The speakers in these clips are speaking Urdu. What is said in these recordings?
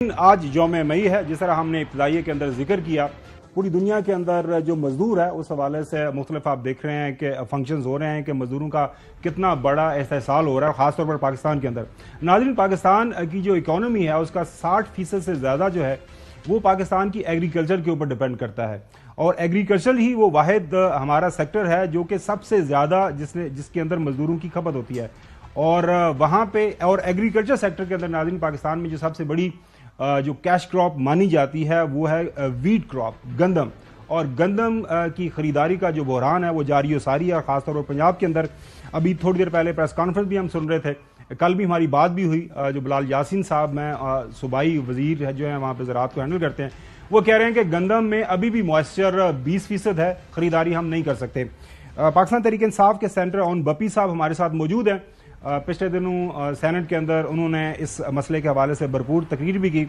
آج یوم مئی ہے، جس طرح ہم نے ابتدائیے کے اندر ذکر کیا، پوری دنیا کے اندر جو مزدور ہے اس حوالے سے مختلف آپ دیکھ رہے ہیں کہ فنکشنز ہو رہے ہیں کہ مزدوروں کا کتنا بڑا استحصال ہو رہا ہے، خاص طور پر پاکستان کے اندر۔ ناظرین، پاکستان کی جو اکانومی ہے اس کا 60% سے زیادہ جو ہے وہ پاکستان کی ایگریکلچر کے اوپر ڈیپینڈ کرتا ہے، اور ایگریکلچر ہی وہ واحد ہمارا سیکٹر ہے جو کہ سب سے زیادہ جس کے اندر مزدوروں کی کھپت ہوتی ہے، اور وہاں پہ اور ایگریکلچر سیکٹر کے اندر ناظرین پاکستان میں جو سب سے بڑی جو کیش کراپ مانی جاتی ہے وہ ہے ویٹ کراپ، گندم، اور گندم کی خریداری کا جو بحران ہے وہ جاری و ساری ہے، اور خاص طور پر پنجاب کے اندر ابھی تھوڑی دیر پہلے پریس کانفرنس بھی ہم سن رہے تھے، کل بھی ہماری بات بھی ہوئی، جو بلال یاسین صاحب میں صوبائی وزیر جو ہیں وہاں پہ زراعت کو ہینڈل کرتے ہیں، وہ کہہ رہے ہیں کہ گندم میں ابھی بھی موئسچر 20% ہے، خریداری ہم نہیں کر سکتے۔ پاکستان تحریک انصاف کے سینٹر اون بپی صاحب ہمارے ساتھ موجود ہیں۔ پچھلے دنوں سینٹ کے اندر انہوں نے اس مسئلے کے حوالے سے بھرپور تقریر بھی کی۔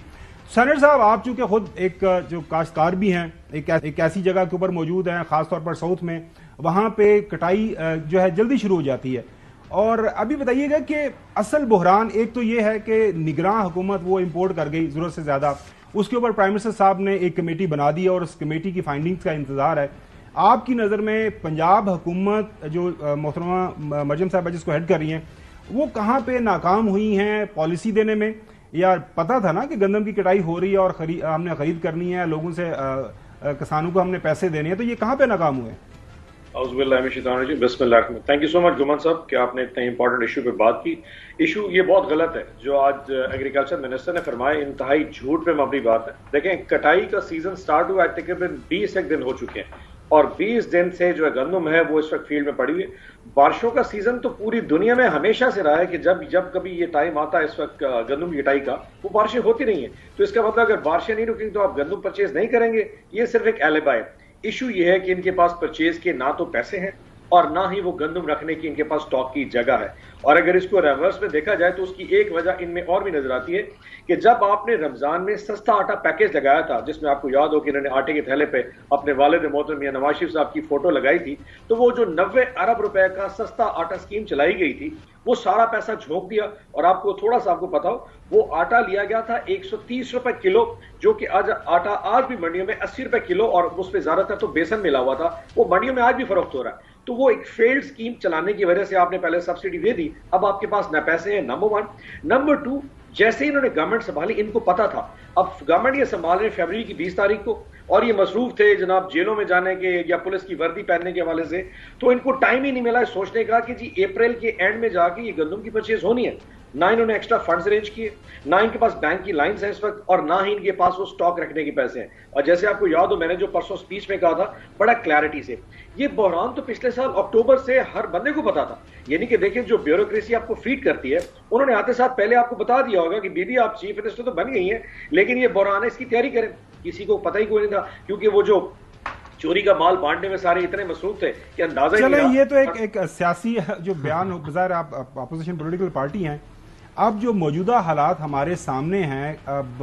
سینٹ صاحب، آپ چونکہ خود ایک جو کاشتکار بھی ہیں، ایک ایسی جگہ کے اوپر موجود ہیں خاص طور پر ساؤتھ میں، وہاں پہ کٹائی جو ہے جلدی شروع ہو جاتی ہے، اور ابھی بتائیے گا کہ اصل بحران ایک تو یہ ہے کہ نگراں حکومت وہ امپورٹ کر گئی ضرورت سے زیادہ، اس کے اوپر پرائم منسٹر صاحب نے ایک کمیٹی بنا دی اور اس کمیٹی کی فائنڈنگز کا انتظار ہے۔ آپ کی نظر میں پنجاب حکومت جو محترمہ مریم صاحبہ جس کو ہیڈ کر رہی ہیں، وہ کہاں پہ ناکام ہوئی ہیں پالیسی دینے میں؟ یا پتا تھا نا کہ گندم کی کٹائی ہو رہی ہے اور ہم نے خرید کرنی ہے، لوگوں سے کسانوں کو ہم نے پیسے دینے ہیں، تو یہ کہاں پہ ناکام ہوئے؟ اعوذ باللہ من الشیطان الرجیم، بسم اللہ الرحمن الرحیم۔ تھینک یو سو مچ گمان صاحب کہ آپ نے اتنے امپورٹنٹ ایشو پہ بات کی۔ ایشو یہ بہت غلط ہے جو آج ایگریکلچر منسٹر نے فرمایا، انتہائی جھوٹ پہ مبنی بات ہے۔ دیکھیں، کٹائی کا سیزن سٹارٹ ہوا ہے، تقریباً 20 دن ہو چکے ہیں، اور 20 دن سے جو ہے گندم ہے وہ اس وقت فیلڈ میں پڑی ہوئی ہے۔ بارشوں کا سیزن تو پوری دنیا میں ہمیشہ سے رہا ہے کہ جب کبھی یہ ٹائم آتا ہے اس وقت گندم کی کٹائی کا، وہ بارشیں ہوتی نہیں ہیں، تو اس کا مطلب اگر بارشیں نہیں رکیں تو آپ گندم پرچیز نہیں کریں گے، یہ صرف ایک ایلیبا ہے۔ ایشو یہ ہے کہ ان کے پاس پرچیز کے نہ تو پیسے ہیں اور نہ ہی وہ گندم رکھنے کی ان کے پاس اسٹاک کی جگہ ہے، اور اگر اس کو ریورس میں دیکھا جائے تو اس کی ایک وجہ ان میں اور بھی نظر آتی ہے کہ جب آپ نے رمضان میں سستا آٹا پیکیج لگایا تھا، جس میں آپ کو یاد ہو کہ انہوں نے آٹے کے تھیلے پہ اپنے والد محترم میاں نواز شریف صاحب کی فوٹو لگائی تھی، تو وہ جو 90 ارب روپے کا سستا آٹا سکیم چلائی گئی تھی، وہ سارا پیسہ جھونک دیا، اور آپ کو تھوڑا سا آپ کو پتا ہو وہ آٹا لیا گیا تھا 130 روپے کلو، جو کہ آٹا آج بھی منڈیوں میں 80 روپے کلو، اور اس پہ زیادہ تر تو بیسن ملا ہوا تھا، وہ منڈیوں میں آج بھی فروخت ہو رہا ہے۔ تو وہ ایک فیلڈ سکیم چلانے کی وجہ سے آپ نے پہلے سبسڈی دے دی، اب آپ کے پاس نہ پیسے ہیں، نمبر 1۔ نمبر 2، جیسے ہی انہوں نے گورنمنٹ سنبھالی، ان کو پتا تھا اب گورنمنٹ یہ سنبھال رہے فروری کی 20 تاریخ کو، اور یہ مصروف تھے جناب جیلوں میں جانے کے یا پولیس کی وردی پہننے کے حوالے سے، تو ان کو ٹائم ہی نہیں ملا سوچنے کا کہ جی اپریل کے اینڈ میں جا کے یہ گندم کی پرچیز ہونی ہے۔ نہ انہوں نے ایکسٹرا فنڈز ارینج کیے، نہ ان کے پاس بینک کی لائنز ہیں اس وقت، اور نہ ہی ان کے پاس وہ سٹاک رکھنے کے پیسے ہیں۔ اور جیسے آپ کو یاد ہو، میں نے جو پرسوں سپیچ میں کہا تھا بڑا کلیئرٹی سے، یہ بحران تو پچھلے سال اکتوبر سے ہر بندے کو پتا تھا، یعنی کہ دیکھیں جو بیوروکریسی آپ کو فیڈ کرتی ہے، انہوں نے آتے ساتھ پہلے آپ کو بتا دیا ہوگا کہ بی آپ چیف منسٹر تو بن گئی ہیں، لیکن یہ بحران ہے، اس کی تیاری کریں۔ کسی کو پتہ ہی کوئی نہیں تھا، کیونکہ وہ جو چوری کا مال بانٹنے میں سارے اتنے مصروف تھے کہ اندازہ ہی نہیں رہا۔ چلیں، یہ تو ایک سیاسی جو بیان ہو، بظاہر آپ اپوزیشن پولیٹیکل پارٹی ہیں، اب جو موجودہ حالات ہمارے سامنے ہیں، اب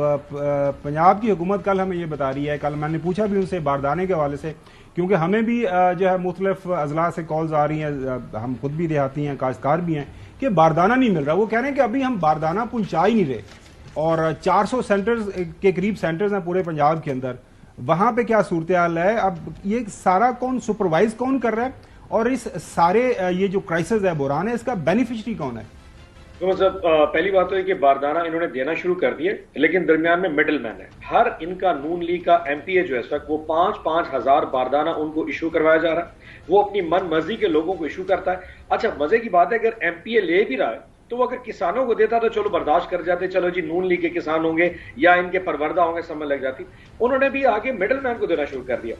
پنجاب کی حکومت کل ہمیں یہ بتا رہی ہے، کل میں نے پوچھا بھی ان سے باردانے کے حوالے سے، کیونکہ ہمیں بھی جو ہے مختلف اضلاع سے کالز آ رہی ہیں، ہم خود بھی دیہاتی ہیں، کاشتکار بھی ہیں، کہ باردانہ نہیں مل رہا۔ وہ کہہ رہے ہیں کہ ابھی ہم باردانہ پہنچا ہی نہیں رہے، اور 400 سینٹرز کے قریب سینٹرز ہیں پورے پنجاب کے اندر، وہاں پہ کیا صورتحال ہے؟ اب یہ سارا کون سپروائز کون کر رہا ہے، اور اس سارے یہ جو کرائسس ہے، بحران ہے، اس کا بینیفیشری کون ہے؟ مطلب پہلی بات تو یہ کہ باردانہ انہوں نے دینا شروع کر دیے، لیکن درمیان میں مڈل مین ہے۔ ہر ان کا نون لیگ کا ایم پی اے جو ہے اس وقت، وہ 5-5 ہزار باردانہ ان کو ایشو کروایا جا رہا ہے، وہ اپنی من مرضی کے لوگوں کو ایشو کرتا ہے۔ اچھا، مزے کی بات ہے اگر ایم پی اے لے بھی رہا ہے تو وہ اگر کسانوں کو دیتا تو چلو برداشت کر جاتے، چلو جی نون لیگ کے کسان ہوں گے یا ان کے پروردہ ہوں گے، سمجھ لگ جاتی۔ انہوں نے بھی آگے مڈل مین کو دینا شروع کر دیا۔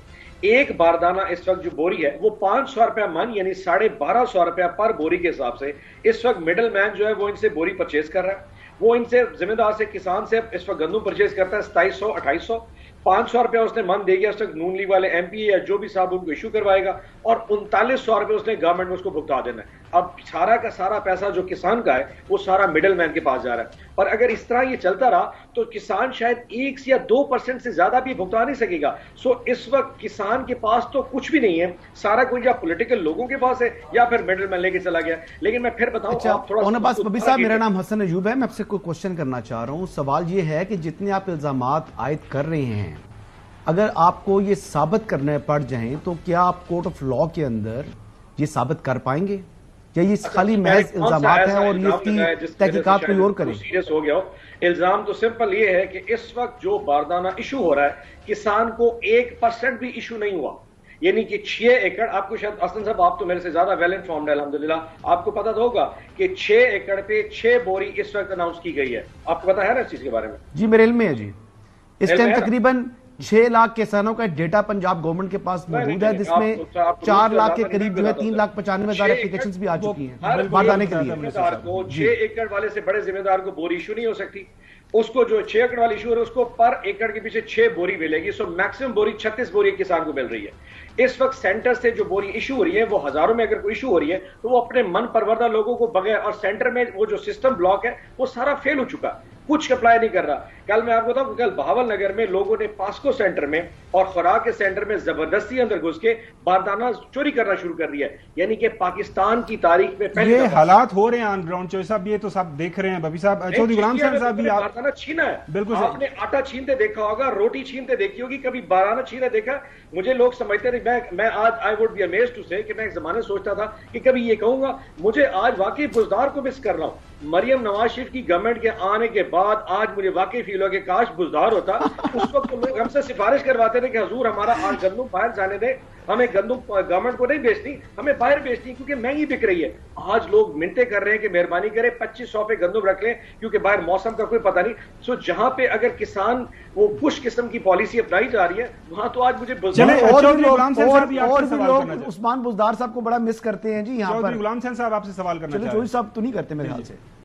ایک باردانہ اس وقت جو بوری ہے وہ 500 روپیہ من، یعنی 1250 روپیہ پر بوری کے حساب سے اس وقت مڈل مین جو ہے وہ ان سے بوری پرچیز کر رہا ہے۔ وہ ان سے ذمہ دار سے کسان سے اس وقت گندم پرچیز کرتا ہے 2700-2800، 500 روپیہ اس نے من دے گیا اس وقت نون لیگ والے ایم پی اے یا جو بھی صاحب ان کو ایشو کروائے گا، اور 3900 روپیہ اس نے گورنمنٹ میں اس کو بھگتا دینا ہے۔ اب سارا کا سارا پیسہ جو کسان کا ہے وہ سارا مڈل مین کے پاس جا رہا ہے، اور اگر اس طرح یہ چلتا رہا تو کسان شاید 1 یا 2% سے زیادہ بھی بھگتا نہیں سکے گا۔ سو اس وقت کسان کے پاس تو کچھ بھی نہیں ہے، سارا کچھ یا پولیٹیکل لوگوں کے پاس ہے یا پھر مڈل مین لے کے چلا گیا۔ لیکن میں پھر بتاؤں آپ تھوڑا صاحب، میرا نام حسن ایوب ہے، میں آپ سے کوئی کوشچن کرنا چاہ رہا ہوں۔ سوال یہ ہے کہ جتنے آپ الزامات عائد کر رہے ہیں، اگر آپ کو یہ ثابت کرنے پڑ جائیں تو کیا آپ کورٹ آف لا کے اندر یہ ثابت کر پائیں گے، یا یہ خالی محض الزامات ہیں اور یہ اس کی تحقیقات کوئی اور کریں؟ سیریس ہو گیا ہو، الزام تو سمپل یہ ہے کہ اس وقت جو باردانہ ایشو ہو رہا ہے کسان کو 1% بھی ایشو نہیں ہوا، یعنی کہ 6 ایکڑ، آپ کو شاید حسن صاحب آپ تو میرے سے زیادہ ویل انفارمڈ ہے الحمدللہ، آپ کو پتا تو ہوگا کہ 6 ایکڑ پہ 6 بوری اس وقت اناؤنس کی گئی ہے، آپ کو پتا ہے نا اس چیز کے بارے میں؟ جی میرے علم میں ہے جی، اس ٹائم تقریباً 6 لاکھ کسانوں کا ڈیٹا پنجاب گورنمنٹ کے پاس موجود ہے، جس میں 4 لاکھ کے قریب جو ہے 3,95,000 اپلیکیشنز بھی آ چکی ہیں باردانے کے لیے۔ 6 ایکڑ والے سے بڑے ذمہ دار کو بوری ایشو نہیں ہو سکتی، اس کو جو 6 ایکڑ والی ایشو ہو رہا ہے اس کو پر ایکڑ کے پیچھے 6 بوری ملے گی، سو میکسیمم بوری 36 بوری کسان کو مل رہی ہے۔ اس وقت سینٹر سے جو بوری ایشو ہو رہی ہے وہ ہزاروں میں اگر کوئی ایشو ہو رہی ہے تو وہ اپنے من پروردہ لوگوں کو بغیر، اور سینٹر میں وہ جو سسٹم بلاک ہے وہ سارا فیل ہو چکا، کچھ اپلائی نہیں کر رہا۔ کل میں آپ کو بتاؤں کل بہاول نگر میں لوگوں نے پاسکو سینٹر میں اور خوراک کے سینٹر میں زبردستی اندر گھس کے باردانہ چوری کرنا شروع کر دیا ہے، یعنی کہ پاکستان کی تاریخ میں پہلے یہ حالات ہو رہے ہیں آن گراؤنڈ۔ چوہدری صاحب یہ تو سب دیکھ رہے ہیں، ببی صاحب، چودھری غلام حسین صاحب بھی باردانہ چھینا ہے، بالکل آپ نے آٹا چھینتے دیکھا ہوگا، روٹی چھینتے دیکھی ہوگی، کبھی باردانہ چھینا دیکھا؟ مجھے لوگ سمجھتے نہیں، میں آج I would be amazed to سے کہ میں ایک زمانے سوچتا تھا کہ کبھی یہ کہوں گا، مجھے آج واقعی بزدار کو مس کر رہا ہوں۔ مریم نواز شریف کی گورنمنٹ کے آنے کے بعد آج مجھے واقعی فیل ہوا کہ کاش بزدار ہوتا۔ اس وقت لوگ ہم سے سفارش کرواتے تھے کہ حضور ہمارا آج گندم باہر جانے دیں، ہمیں گندم گورنمنٹ کو نہیں بیچنی، ہمیں باہر بیچنی کیونکہ مہنگی بک رہی ہے۔ آج لوگ منتیں کر رہے ہیں کہ مہربانی کریں 2500 پہ گندم رکھ لیں کیونکہ باہر موسم کا کوئی پتہ نہیں۔ سو جہاں پہ اگر کسان وہ کچھ قسم کی پالیسی اپنائی جا رہی ہے وہاں تو آج مجھے عثمان بزدار صاحب کو بڑا مس کرتے ہیں جی یہاں پر۔ چودھری غلام حسین صاحب آپ سے سوال کرنا چاہتے ہیں؟ چودھری صاحب تو نہیں کرتے میرے خیال سے۔